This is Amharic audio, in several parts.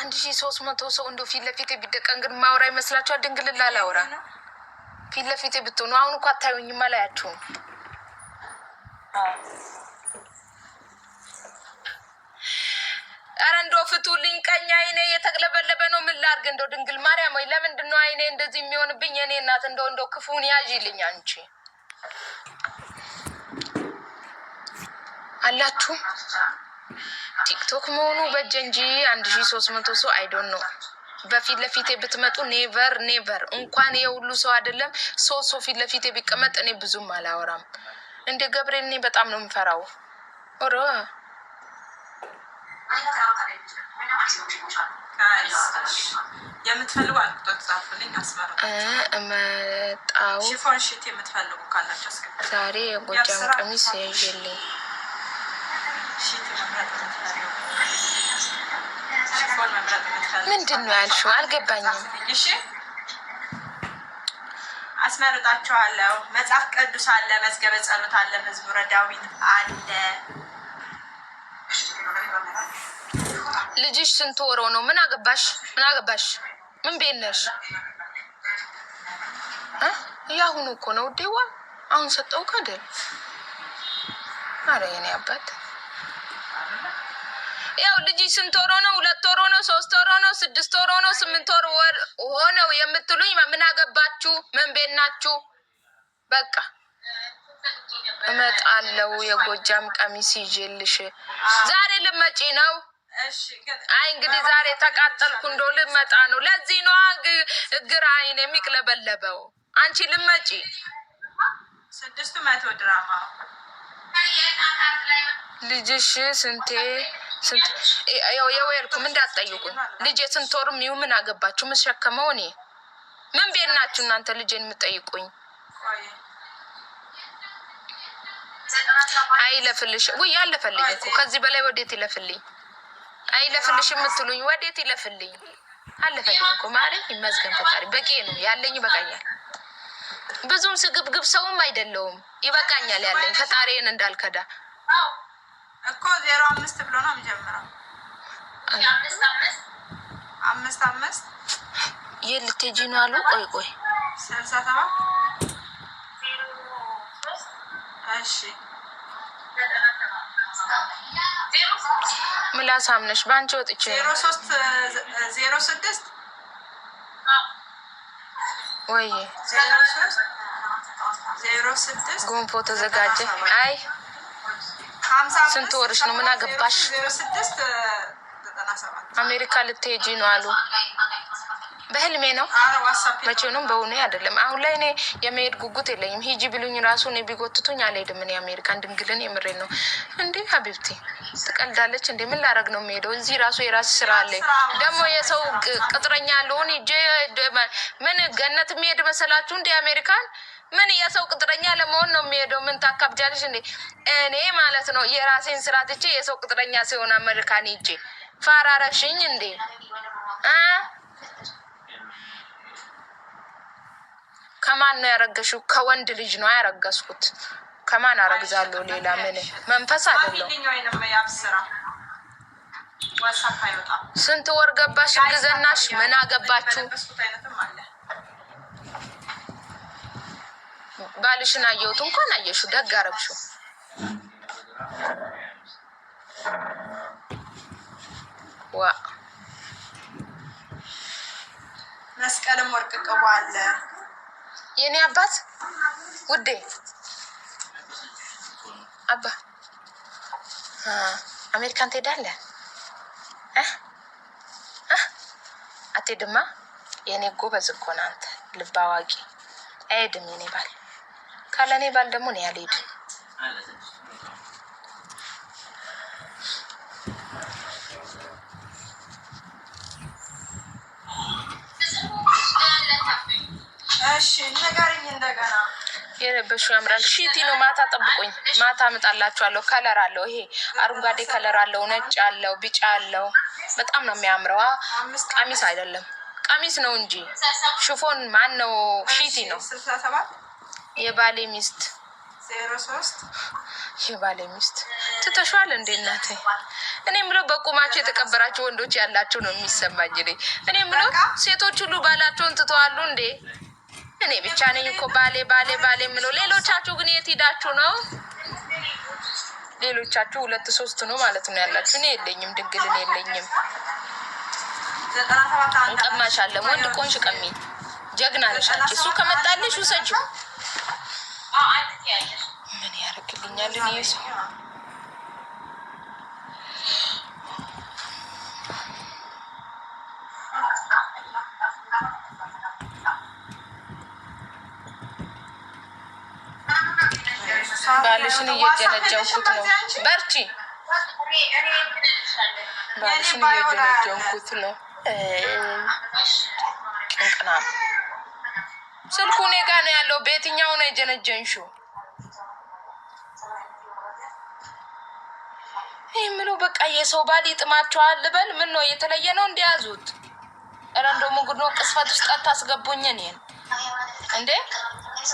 1300 ሰው እንደው ፊት ለፊት ቢደቀን ግን ማውራ ይመስላችኋል? ድንግልና ላውራ ፊት ለፊት ብትሆኑ አሁን እኮ አታዩኝም አላያችሁም። ኧረ እንደው ፍቱልኝ። ቀኝ አይኔ የተቅለበለበ ነው። ምን ላድርግ? እንደው ድንግል ማርያም ወይ ለምንድን ነው አይኔ እንደዚህ የሚሆንብኝ? የኔ እናት እንደው ክፉን ያዥልኝ። አንቺ አላችሁ ቲክቶክ መሆኑ በጀ እንጂ 1300 ሰው አይዶን ነው። በፊት ለፊቴ ብትመጡ ኔቨር እንኳን የሁሉ ሰው አይደለም 3 ሰው ፊት ለፊቴ ቢቀመጥ እኔ ብዙም አላወራም። እንደ ገብርኤል እኔ በጣም ነው የምፈራው። ኦሮ የምትፈልጉ አልኩት ጻፉልኝ። አስመራ እመጣው ሽፎን ሽት የምትፈልጉ ካላችሁ ዛሬ የጎጃም ቀሚስ ያይልኝ። ምንድን ነው ያልሽው? አልገባኝም። እሺ አስመርጣችኋለሁ። መጽሐፍ ቅዱስ አለ፣ መዝገበ ጸሎት አለ፣ መዝሙረ ዳዊት አለ። ልጅሽ ስንት ወሮ ነው? ምን አገባሽ? ምን ቤት ነሽ? ያሁኑ እኮ ነው ዴዋ አሁን ሰጠው ከደል። አረ የኔ አባት ያው ልጅሽ ስንት ወሮ ነው? 2 ወሮ ነው? 3 ወሮ ነው? 6 ወሮ ነው? 8 ወር ሆነው የምትሉኝ ምን አገባችሁ? ምን ቤት ናችሁ? በቃ እመጣለሁ። የጎጃም ቀሚስ ይዤልሽ ዛሬ ልመጪ ነው። አይ እንግዲህ ዛሬ ተቃጠልኩ። እንደው ልመጣ ነው። ለዚህ ነው እግር አይን የሚቅለበለበው። አንቺ ልመጪ 600 ድራማ ልጅሽ ስንት የወልኩም እንዳትጠይቁኝ። ልጅ ስንት ወርም ይሁን ምን አገባችሁ? ምሸከመው እኔ ምን ቤት ናችሁ እናንተ ልጄን የምትጠይቁኝ? አይለፍልሽ ወይ ያለፈልኝ እኮ ከዚህ በላይ ወዴት ይለፍልኝ? አይለፍልሽ የምትሉኝ ወዴት ይለፍልኝ? አለፈልኝ እኮ ማለት ይመስገን ፈጣሪ በቂ ነው ያለኝ፣ ይበቃኛል። ብዙም ስግብግብ ሰውም አይደለውም፣ ይበቃኛል ያለኝ ፈጣሪን እንዳልከዳ እኮ 05 ብሎ ነው የሚጀምረው። 5 የልትጂ ነው አሉ። ቆይ 67 እሺ ምላሳም ነሽ ባንቺ ወጥቼ 03 ወይ 06 ጎንፎ ተዘጋጀ። አይ ስንት ወርሽ ነው? ምን አገባሽ? 0697 አሜሪካ ልትሄጂ ነው አሉ። በህልሜ ነው መቼ ነው? በእውኔ አይደለም። አሁን ላይ እኔ የመሄድ ጉጉት የለኝም። ሂጂ ብሉኝ ራሱ እኔ ቢጎትቱኝ አልሄድም። እኔ አሜሪካን ድንግልን የምሬን ነው። እንዴ ሀቢብቲ ትቀልዳለች እንዴ? ምን ላረግ ነው የምሄደው? እዚህ ራሱ የራስ ስራ አለኝ። ደግሞ የሰው ቅጥረኛ ለሆን ምን ገነት የሚሄድ መሰላችሁ እንዴ? አሜሪካን ምን የሰው ቅጥረኛ ለመሆን ነው የሚሄደው? ምን ታካብጃለሽ እንዴ? እኔ ማለት ነው የራሴን ስራ ትቼ የሰው ቅጥረኛ ሲሆን አሜሪካን ሂጄ ፋራረሽኝ እንዴ? ከማን ነው ያረገሽው? ከወንድ ልጅ ነው ያረገዝኩት። ከማን አረግዛለሁ? ሌላ ምን መንፈስ አይደለም። ስንት ወር ገባሽ እርግዝናሽ? ምን አገባችሁ? ባልሽን አየሁት እንኳን አየሽው፣ ደግ አረግሽው። ዋ መስቀልም ወርቅ ቅቡ አለ። የኔ አባት ውዴ አባ አሜሪካን ትሄዳለህ? አትሄድማ? የኔ ጎበዝ እኮ ነህ አንተ፣ ልብ አዋቂ። አይሄድም የኔ ባል። ካለ እኔ ባል ደግሞ እኔ አልሄድም። እሺ ንገሪኝ እንደገና። የለበሹ ያምራል። ሺቲ ነው። ማታ ጠብቁኝ፣ ማታ እመጣላችኋለሁ። ከለር አለው፣ ይሄ አረንጓዴ ከለር አለው፣ ነጭ አለው፣ ቢጫ አለው። በጣም ነው የሚያምረው። ቀሚስ አይደለም ቀሚስ ነው እንጂ ሽፎን ማን ነው? ሺቲ ነው። የባሌ ሚስት 03 የባሌ ሚስት ትተሽዋል እንዴ እናቴ? እኔ ምለው በቁማቸው የተቀበራቸው ወንዶች ያላቸው ነው የሚሰማኝ። እኔ ምለው ሴቶች ሁሉ ባላቸውን ትተዋሉ እንዴ? እኔ ብቻ ነኝ እኮ ባሌ ባሌ ባሌ ምለው። ሌሎቻችሁ ግን የት ሄዳችሁ ነው? ሌሎቻችሁ 2-3 ነው ማለት ነው ያላችሁ። እኔ የለኝም፣ ድንግልን የለኝም። እንቀማሻለን። ወንድ ቆንሽ ቀሚ ጀግና ነሽ አንቺ። እሱ ከመጣልሽ ውሰጂው። ምን ያደርግልኛል? እኔ ሰው ባልሽን እየጀነጀንኩት ነው። በርቺ። ባልሽን እየጀነጀንኩት ነው። ቅንቅና ስልኩ እኔ ጋ ነው ያለው። በየትኛው ነው የጀነጀንሽው? ይህ ምለው በቃ የሰው ባል ይጥማቸዋል ልበል። ምን ነው የተለየ ነው እንዲያዙት? ኧረ እንደው ሙጉድ ነው። ቅስፈት ውስጥ አታስገቡኝ እኔን እንዴ።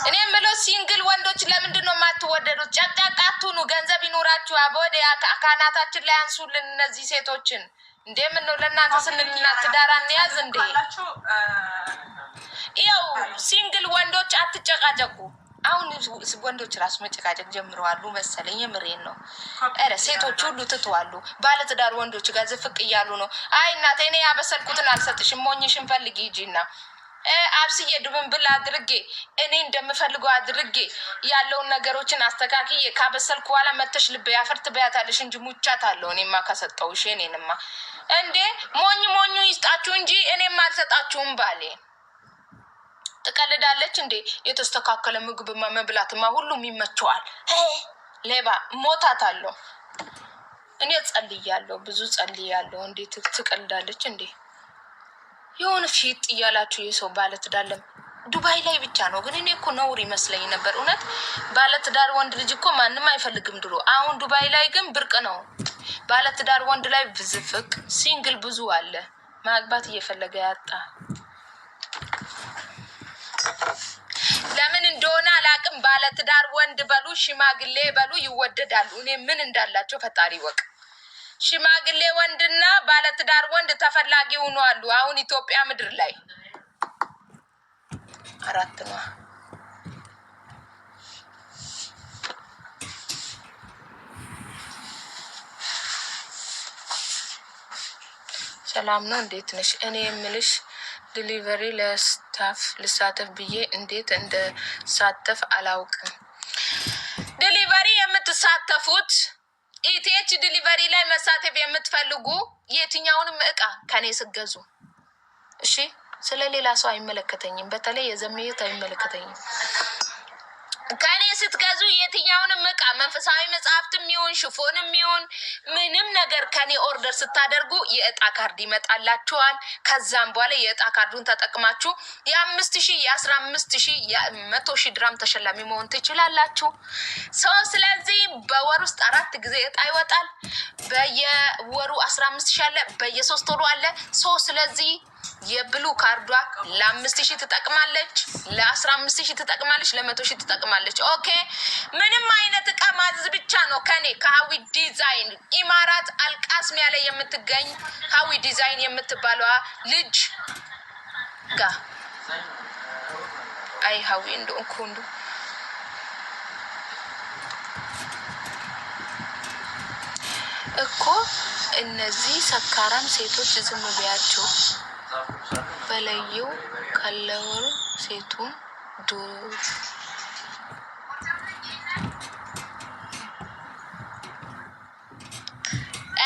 እኔ የምለው ሲንግል ወንዶች ለምንድን ነው የማትወደዱት? ጨቅጫቃ አትሁኑ። ገንዘብ ይኑራችሁ። አቦዴ አካናታችን ላይ አንሱልን እነዚህ ሴቶችን እንዴ። ምን ነው ለእናንተ ስንልና ትዳር እንያዝ እንዴ? ያው ሲንግል ወንዶች አትጨቃጨቁ። አሁን ወንዶች ራሱ መጨቃጨቅ ጀምረዋሉ መሰለኝ። የምሬን ነው። ኧረ ሴቶች ሁሉ ትተዋሉ። ባለትዳር ወንዶች ጋር ዝፍቅ እያሉ ነው። አይ እናቴ እኔ ያበሰልኩትን አልሰጥሽም፣ ሞኝሽን ፈልጊ ሂጂና አብስዬ ድብንብል አድርጌ እኔ እንደምፈልገው አድርጌ ያለውን ነገሮችን አስተካክዬ ካበሰልኩ በኋላ መተሽ ልብ ያፈር ትበያታለሽ እንጂ ሙቻት አለው። እኔማ ከሰጠውሽ እኔንማ እንዴ ሞኙ ይስጣችሁ እንጂ እኔም አልሰጣችሁም። ባሌ ትቀልዳለች እንዴ? የተስተካከለ ምግብማ መብላትማ ሁሉም ይመቸዋል። ሌባ ሞታት አለው። እኔ ጸልያለሁ፣ ብዙ ጸልያለሁ። እንዴት ትቀልዳለች እንዴ? የሆነ ፊት እያላችሁ የሰው ባለትዳር ዱባይ ላይ ብቻ ነው። ግን እኔ እኮ ነውር ይመስለኝ ነበር እውነት። ባለትዳር ወንድ ልጅ እኮ ማንም አይፈልግም ድሮ። አሁን ዱባይ ላይ ግን ብርቅ ነው። ባለትዳር ወንድ ላይ ብዝፍቅ፣ ሲንግል ብዙ አለ ማግባት እየፈለገ ያጣ። ለምን እንደሆነ አላቅም። ባለትዳር ወንድ በሉ ሽማግሌ በሉ ይወደዳሉ። እኔ ምን እንዳላቸው ፈጣሪ ወቅ። ሽማግሌ ወንድና ባለትዳር ወንድ ተፈላጊ ሆኖ አሉ። አሁን ኢትዮጵያ ምድር ላይ 4 ነው። ሰላም ነው፣ እንዴት ነሽ? እኔ የምልሽ ዲሊቨሪ ለስታፍ ልሳተፍ ብዬ እንዴት እንደሳተፍ አላውቅም። ዲሊቨሪ የምትሳተፉት ኢቴች ዲሊቨሪ ላይ መሳተፍ የምትፈልጉ የትኛውንም እቃ ከኔ ስገዙ፣ እሺ፣ ስለ ሌላ ሰው አይመለከተኝም። በተለይ የዘመየት አይመለከተኝም። ከኔ ስትገዙ የትኛውንም እቃ መንፈሳዊ መጽሐፍትም ይሁን ሽፎንም ይሁን ምንም ነገር ከኔ ኦርደር ስታደርጉ የእጣ ካርድ ይመጣላችኋል። ከዛም በኋላ የእጣ ካርዱን ተጠቅማችሁ የ5,000 የ15,000 የ100,000 ድራም ተሸላሚ መሆን ትችላላችሁ። ሰው ስለዚህ በወር ውስጥ 4 ጊዜ እጣ ይወጣል። በየወሩ 15,000 አለ፣ በየ3 ወሩ አለ። ሰው ስለዚህ የብሉ ካርዷ ለ5,000 ትጠቅማለች፣ ለ15,000 ትጠቅማለች፣ ለ100,000 ትጠቅማለች። ኦኬ፣ ምንም አይነት እቃ ማዘዝ ብቻ ነው ከኔ ከሀዊ ዲዛይን ኢማራት አልቃስሚያ ላይ የምትገኝ ሀዊ ዲዛይን የምትባለዋ ልጅ ጋ አይ ሀዊ እንዱ እኮ እነዚህ ሰካራም ሴቶች ዝም ቢያቸው በለየው ካለወሩ ሴቱን ዱር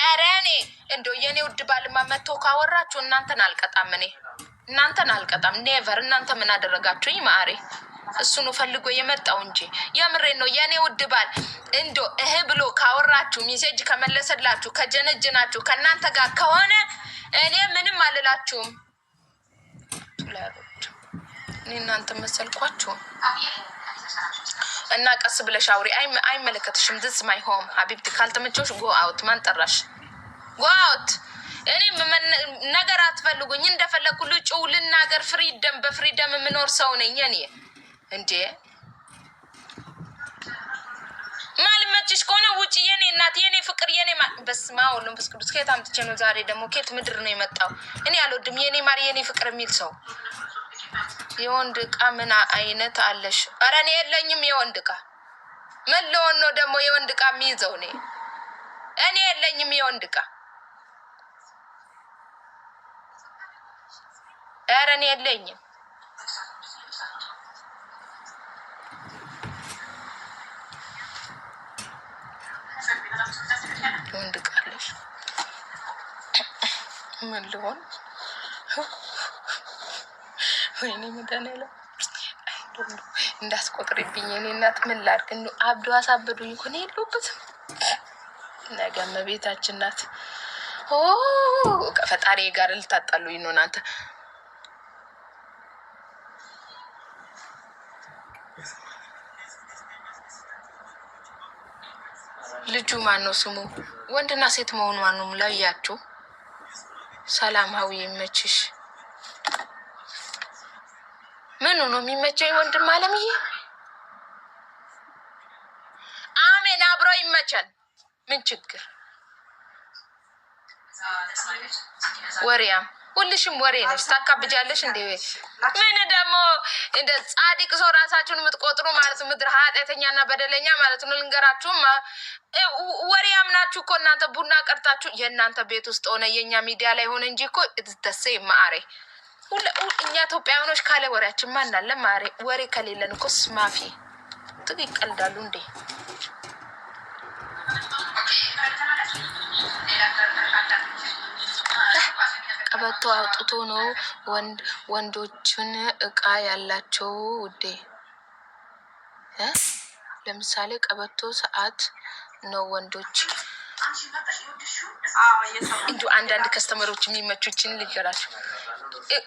አረኔ እንደው የኔ ውድ ባልማ መጥቶ ካወራችሁ እናንተን አልቀጣም። እኔ እናንተን አልቀጣም ኔቨር። እናንተ ምን አደረጋችሁኝ? ማሬ እሱን ፈልጎ የመጣው እንጂ የምሬን ነው። የኔ ውድ ባል እንዶ ብሎ ካወራችሁ ሜሴጅ ከመለሰላችሁ ከጀነጀናችሁ ከእናንተ ጋር ከሆነ እኔ ምንም አልላችሁም። እኔ እናንተ መሰልኳችሁ እና ቀስ ብለሽ አውሪ። አይመለከትሽም። this my home ሀቢብቲ። ካልተመቸሽ go out። ማን ጠራሽ? go out። እኔ ነገር አትፈልጉኝ። እንደፈለኩ ልጩው ልናገር። ፍሪደም በፍሪደም የምኖር ሰው ነኝ እኔ እንዴ። ማልመችሽ ከሆነ ውጪ። የኔ እናት፣ የኔ ፍቅር፣ የኔ በስመ አብ ወወልድ ወመንፈስ ቅዱስ። ከየት አምጥቼ ነው ዛሬ ደግሞ? ከየት ምድር ነው የመጣው? እኔ አልወድም የኔ ማር፣ የኔ ፍቅር የሚል ሰው። የወንድ ዕቃ ምን አይነት አለሽ? ኧረ እኔ የለኝም የወንድ ዕቃ። ምን ልሆን ነው ደግሞ የወንድ ዕቃ የሚይዘው? እኔ የለኝም የወንድ ዕቃ። ኧረ እኔ የለኝም። ወንድ ዕቃ አለሽ? ምን ልሆን? ወይኔ መድኃኒዓለም እንዳስቆጥርብኝ የኔ እናት። ምን ላድርግ? አብዶ አሳበዱኝ እኮ ነው የለሁበትም። ነገ እመቤታችን ናት። ከፈጣሪ ጋር ልታጣሉኝ ነው እናንተ። ልጁ ማን ነው ስሙ? ወንድና ሴት መሆኑ ማንም ለያችሁ። ሰላማዊ ይመችሽ። ምኑ ነው የሚመቸው? ወንድም አለምዬ አሜን። አብሮ ይመቸን። ምን ችግር? ወሬያም ሁልሽም ወሬ ነሽ። ታካብጃለሽ እንዴ? ምን ደግሞ እንደ ጻድቅ ሰው ራሳችሁን የምትቆጥሩ ማለት ነው። ምድር ኃጢአተኛና በደለኛ ማለት ነው። ልንገራችሁም ወሬያም ናችሁ እኮ እናንተ። ቡና ቀርታችሁ የእናንተ ቤት ውስጥ ሆነ የእኛ ሚዲያ ላይ ሆነ እንጂ እኮ ደሴ ማሬ። እኛ ኢትዮጵያውያኖች ካለ ወሬያችን ማን አለ ማሬ? ወሬ ከሌለን እኮ ስማፊ ጥቅ ይቀልዳሉ እንዴ? ቀበቶ አውጥቶ ነው ወንዶችን እቃ ያላቸው ውዴ። ለምሳሌ ቀበቶ ሰዓት ነው ወንዶች። እንጂ አንዳንድ ከስተመሮች የሚመቹችን ልንገራችሁ።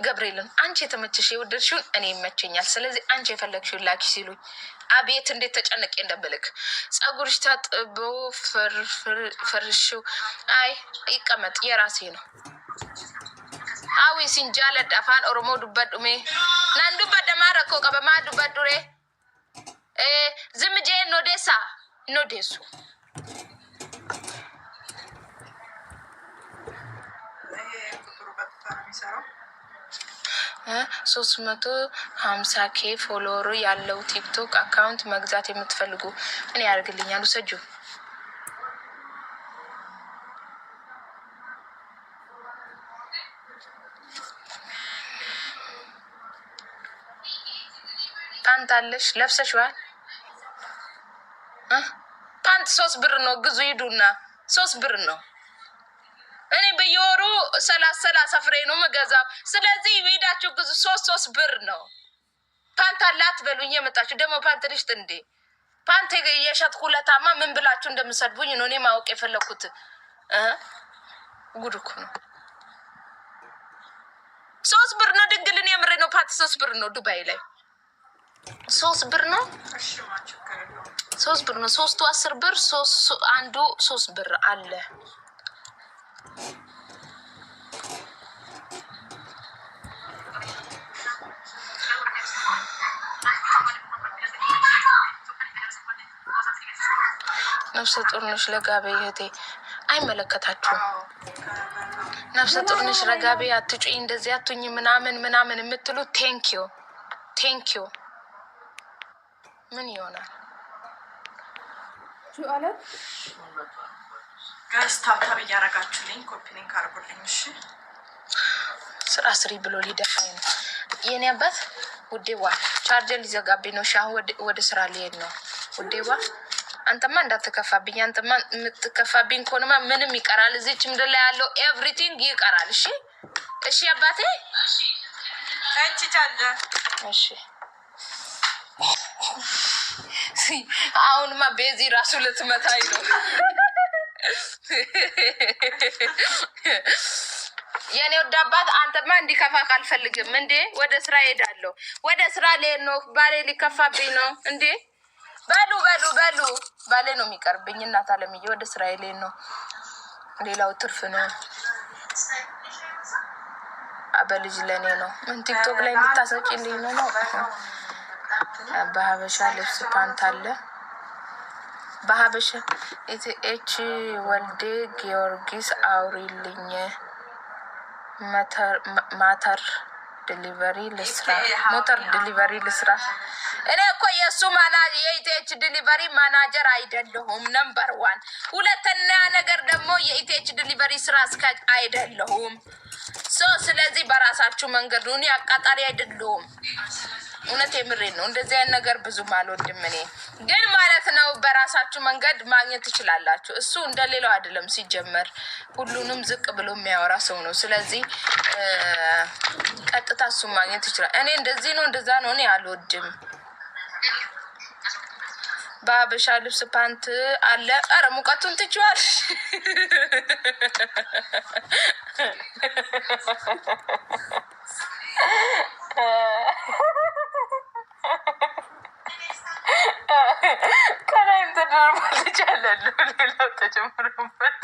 ገብርኤልን አንቺ የተመቸሽ የወደድሽውን እኔ ይመቸኛል፣ ስለዚህ አንቺ የፈለግሽውን ላኪ ሲሉኝ አቤት እንዴት ተጨነቄ እንደምልክ። ጸጉርሽ ታጥቦ ፈርሽው አይ ይቀመጥ የራሴ ነው። አዊ ሲንጃለድ አፋን ኦሮሞ ዱበዱሜ ናን ዱበደማረኮ ቀበማ ዱበዱሬ ዝምጄ ኖዴሳ ኖዴሱ 350K ፎሎወር ያለው ቲክቶክ አካውንት መግዛት የምትፈልጉ እኔ ያርግልኛል። ሰጁ ፓንት አለሽ ለብሰሽዋል? ፓንት 3 ብር ነው። ግዙ ሂዱና 3 ብር ነው። እኔ በየወሩ 30 ፍሬ ነው የምገዛው። ስለዚህ ሄዳችሁ ግዙ። 3 ብር ነው። ፓንት አላት በሉኝ የመጣችሁ ደግሞ ፓንት ልሽጥ እንዴ? ፓንት የሸጥኩ ለታማ ምን ብላችሁ እንደምሰድቡኝ ነው እኔ ማወቅ የፈለኩት። ጉድ እኮ ነው። 3 ብር ነው። ድንግልን የምሬ ነው። ፓንት 3 ብር ነው። ዱባይ ላይ 3 ብር ነው። 3 ብር ነው። 3ቱ 10 ብር፣ አንዱ 3 ብር አለ። ነፍሰ ጡር ነሽ ለጋቤ እህቴ አይመለከታችሁም። ነፍሰ ጡር ነሽ ለጋቤ አትጩኝ፣ እንደዚህ አትሁኝ ምናምን የምትሉ ቴንኪዩ ምን ይሆናል? ጋስታታ እያረጋችሁልኝ ኮፒ ሊንክ አርጉልኝ። እሺ ስራ ስሪ ብሎ ሊደፋኝ ነው የኔ አባት። ውዴዋ ቻርጀር ሊዘጋብኝ ነው። ሻሁ ወደ ስራ ሊሄድ ነው። ውዴዋ አንተማ እንዳትከፋብኝ። አንተማ የምትከፋብኝ ከሆነማ ምንም ይቀራል። እዚች ምድር ላይ ያለው ኤቭሪቲንግ ይቀራል። እሺ አባቴ። አንቺ ቻለ እሺ። አሁንማ ቤዚ ራሱ ልትመታኝ ነው። የኔ ወደ አባት አንተማ እንዲከፋ ካልፈልግም እንዴ። ወደ ስራ ሄዳለሁ። ወደ ስራ ልሄድ ነው። ባሌ ሊከፋብኝ ነው እንዴ። በሉ ባሌ ነው የሚቀርብኝ። እናት አለምዬ ወደ ስራ ልሄድ ነው። ሌላው ትርፍ ነው። አበልጅ ለኔ ነው። ምን ቲክቶክ ላይ እንድታሰጪልኝ ነው? በሀበሻ ልብስ ፓንት አለ በሀበሻ ኢቲኤች ወልዴ ጊዮርጊስ አውሪልኝ ማተር ዲሊቨሪ ልስራ ሞተር ዲሊቨሪ ልስራ። እኔ እኮ የእሱ የኢቲኤች ዲሊቨሪ ማናጀር አይደለሁም። ነምበር ዋን። ሁለተኛ ነገር ደግሞ የኢቲኤች ዲሊቨሪ ስራ አስኪያጅ አይደለሁም። ስለዚህ በራሳችሁ መንገድ ነው። እኔ አቃጣሪ አይደለሁም። እውነት የምሬን ነው። እንደዚህ አይነት ነገር ብዙም አልወድም። እኔ ግን ማለት ነው በራሳችሁ መንገድ ማግኘት ትችላላችሁ። እሱ እንደሌላው አይደለም። ሲጀመር ሁሉንም ዝቅ ብሎ የሚያወራ ሰው ነው። ስለዚህ ቀጥታ እሱን ማግኘት ይችላል። እኔ እንደዚህ ነው እንደዛ ነው እኔ አልወድም። በሀበሻ ልብስ ፓንት አለ። አረ ሙቀቱን ትችዋል። ከላይም ተደርባለች አለሉ ሌላው ተጨምሮበት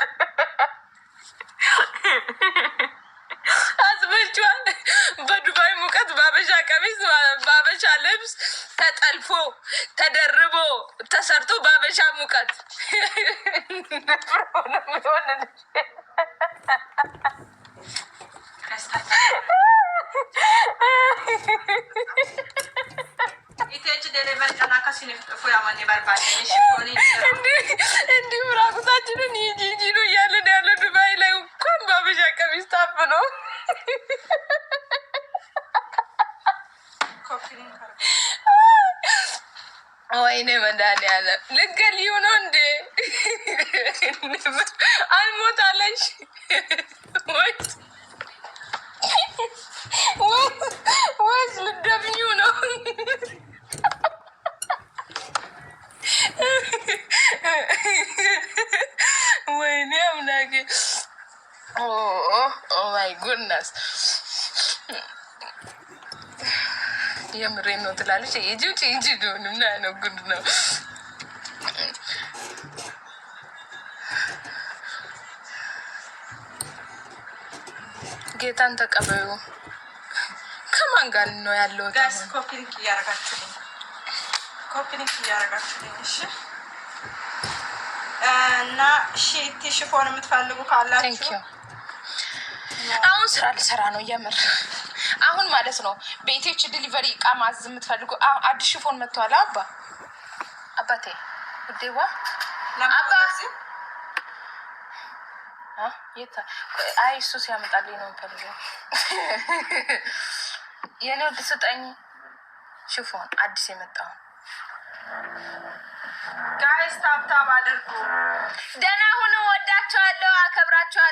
አስበችዋል። በዱባይ ሙቀት በሀበሻ ቀሚስ በሀበሻ ልብስ ተጠልፎ ተደርቦ ተሰርቶ በሀበሻ ሙቀት እንዲሁ ራቁታችንን ጂጂ ነው እያለን ያለ ዱባይ ላይ እንኳን በሀበሻ ቀሚስ ታፍኖ ወይኔ መድኃኒዓለም ልትገሊው ነው እንዴ? አልሞታለሽ ወይስ ልትደፍኚው ነው? ወይኔ አምላኬ! ኦ ማይ ጉድነስ! የምሬን ነው ትላለች። የጂውጭ እንጂ ዶንና ነው ጉድ ነው። ጌታን ተቀበዩ። ከማን ጋር ነው ያለው? ጋስ ኮፒንግ እያደረጋችሁልኝ እሺ። እና ሺቲ ሽፎን የምትፈልጉ ካላችሁ አሁን ስራ ልሰራ ነው የምር። አሁን ማለት ነው በኢቲኤች ዲሊቨሪ እቃ ማዘዝ የምትፈልጉ አዲስ ሽፎን መጥተዋል። አባቴ ውዴዋ አባ አይ እሱ ሲያመጣልኝ ነው የምፈልገው። የኔ ወድ ስጠኝ ሽፎን አዲስ የመጣው። ጋይስ ታብታብ አድርጉ። ደህና ሁኑ። ወዳችኋለሁ፣ አከብራችኋለሁ።